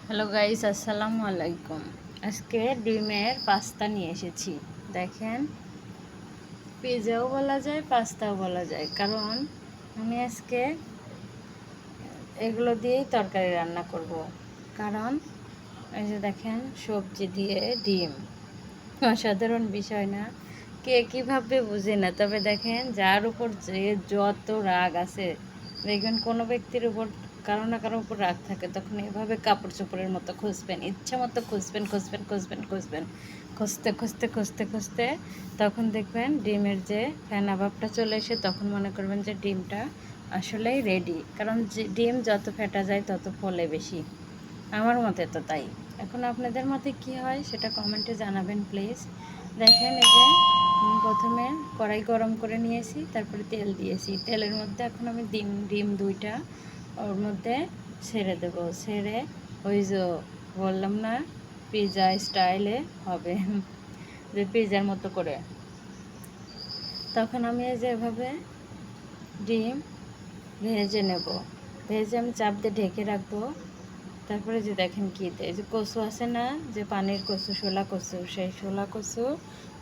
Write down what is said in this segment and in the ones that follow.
Hello guys, আসসালামু আলাইকুম। আজকে ডিমের পাস্তা নিয়ে এসেছি। দেখেন, পিৎজাও বলা যায়, পাস্তাও বলা যায়, কারণ আমি আজকে এগুলো দিয়েই তরকারি রান্না করব। কারণ এই যে দেখেন, সবজি দিয়ে ডিম, অসাধারণ বিষয় না? কে কীভাবে বুঝে না, তবে দেখেন যার উপর যে যত রাগ আছে, দেখবেন কোনো ব্যক্তির উপর কারো না কারো উপর রাগ থাকে, তখন এভাবে কাপড় চোপড়ের মতো খুঁজবেন, ইচ্ছা মতো খুঁজবেন খুঁজবেন খুঁজবেন খুঁজবেন, খুঁজতে খুঁজতে খুঁজতে খুঁজতে তখন দেখবেন ডিমের যে ফেনা ভাবটা চলে এসে, তখন মনে করবেন যে ডিমটা আসলেই রেডি। কারণ ডিম যত ফেটা যায় তত ফলে বেশি, আমার মতে তো তাই। এখন আপনাদের মতে কি হয় সেটা কমেন্টে জানাবেন প্লিজ। দেখেন, এই যে প্রথমে কড়াই গরম করে নিয়েছি, তারপরে তেল দিয়েছি। তেলের মধ্যে এখন আমি ডিম দুইটা ওর মধ্যে ছেড়ে দেব। ছেড়ে ওই যে বললাম না, পিৎজা স্টাইলে হবে, যে পিৎজার মতো করে, তখন আমি এই যে এভাবে ডিম ভেজে নেব। ভেজে আমি চাপ দিয়ে ঢেকে রাখবো। তারপরে যে দেখেন কি এই যে কচু আছে না, যে পানির কচু, শোলা কচু, সেই শোলা কচু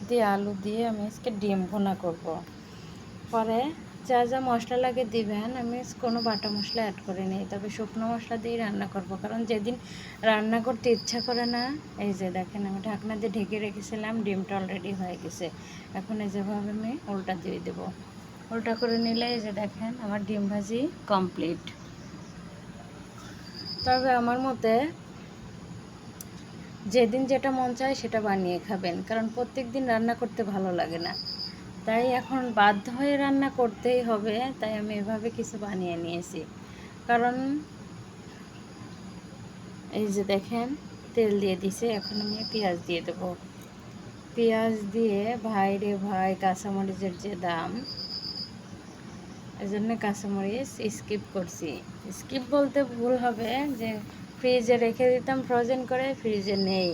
দিয়ে আলু দিয়ে আমি আজকে ডিম ভুনা করব। পরে যা যা মশলা লাগে দিবেন, আমি কোনো বাটা মশলা অ্যাড করে নিই, তবে শুকনো মশলা দিয়ে রান্না করব। কারণ যেদিন রান্না করতে ইচ্ছা করে না, এই যে দেখেন আমি ঢাকনা দিয়ে ঢেকে রেখেছিলাম, ডিমটা অলরেডি হয়ে গেছে। এখন এই যেভাবে আমি উল্টা দিয়ে দেবো। উল্টা করে নিলে এই যে দেখেন আমার ডিম ভাজি কমপ্লিট। তবে আমার মতে যেদিন যেটা মন চায় সেটা বানিয়ে খাবেন, কারণ প্রত্যেক দিন রান্না করতে ভালো লাগে না। তাই এখন বাধ্য হয়ে রান্না করতেই হবে, তাই আমি এভাবে কিছু বানিয়ে নিয়েছি। কারণ এই যে দেখেন তেল দিয়ে দিছে, এখন আমি পেঁয়াজ দিয়ে দেবো। পেঁয়াজ দিয়ে ভাই রে ভাই, কাঁচামরিচের যে দাম, এই জন্য কাঁচামরিচ স্কিপ করছি। স্কিপ বলতে ভুল হবে, যে ফ্রিজে রেখে দিতাম ফ্রোজেন করে, ফ্রিজে নেই,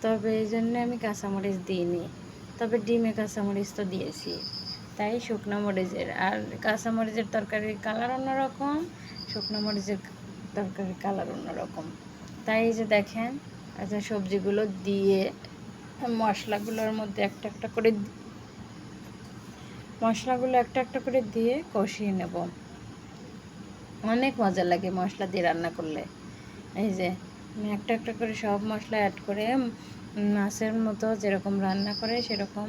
তবে এই জন্যে আমি কাঁচামরিচ দিইনি। তবে ডিমে কাঁচামরিচ তো দিয়েছি, তাই শুকনো মরিচের আর কাঁচামরিচের তরকারির কালার অন্যরকম, শুকনো মরিচের তরকারির কালার অন্যরকম। তাই এই যে দেখেন, আচ্ছা সবজিগুলো দিয়ে মশলাগুলোর মধ্যে মশলাগুলো একটা একটা করে দিয়ে কষিয়ে নেব। অনেক মজা লাগে মশলা দিয়ে রান্না করলে। এই যে আমি একটা একটা করে সব মশলা অ্যাড করে, মাছের মতো যেরকম রান্না করে সেরকম,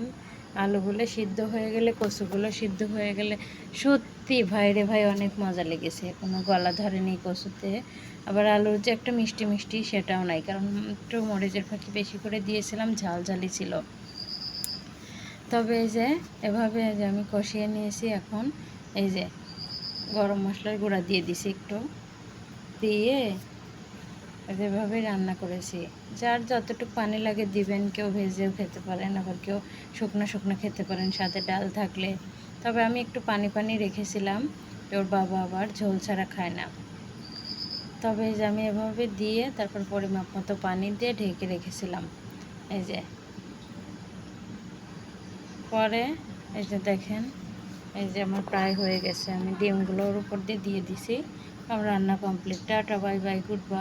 আলুগুলো সিদ্ধ হয়ে গেলে, কচুগুলো সিদ্ধ হয়ে গেলে, সত্যি ভাই রে ভাই অনেক মজা লেগেছে। কোনো গলা ধরেনি কচুতে। আবার আলুর যে একটা মিষ্টি মিষ্টি সেটাও নাই, কারণ একটু মরিচের ফাঁকি বেশি করে দিয়েছিলাম, ঝাল ঝালি ছিল। তবে এই যে এভাবে যে আমি কষিয়ে নিয়েছি, এখন এই যে গরম মশলার গুঁড়া দিয়ে দিছি একটু, দিয়ে যেভাবে রান্না করেছি। যার যতটুকু পানি লাগে দিবেন, কেউ ভেজেও খেতে পারেন, আবার কেউ শুকনো শুকনো খেতে পারেন সাথে ডাল থাকলে। তবে আমি একটু পানি পানি রেখেছিলাম, ওর বাবা আবার ঝোল ছাড়া খায় না। তবে এই যে আমি এভাবে দিয়ে তারপর পরিমাপ মতো পানি দিয়ে ঢেকে রেখেছিলাম। এই যে পরে এই যে দেখেন, এই যে আমার প্রায় হয়ে গেছে, আমি ডিমগুলো ওর উপর দিয়ে দিয়েছি। আমার রান্না complete. Tata, bye bye, good bye.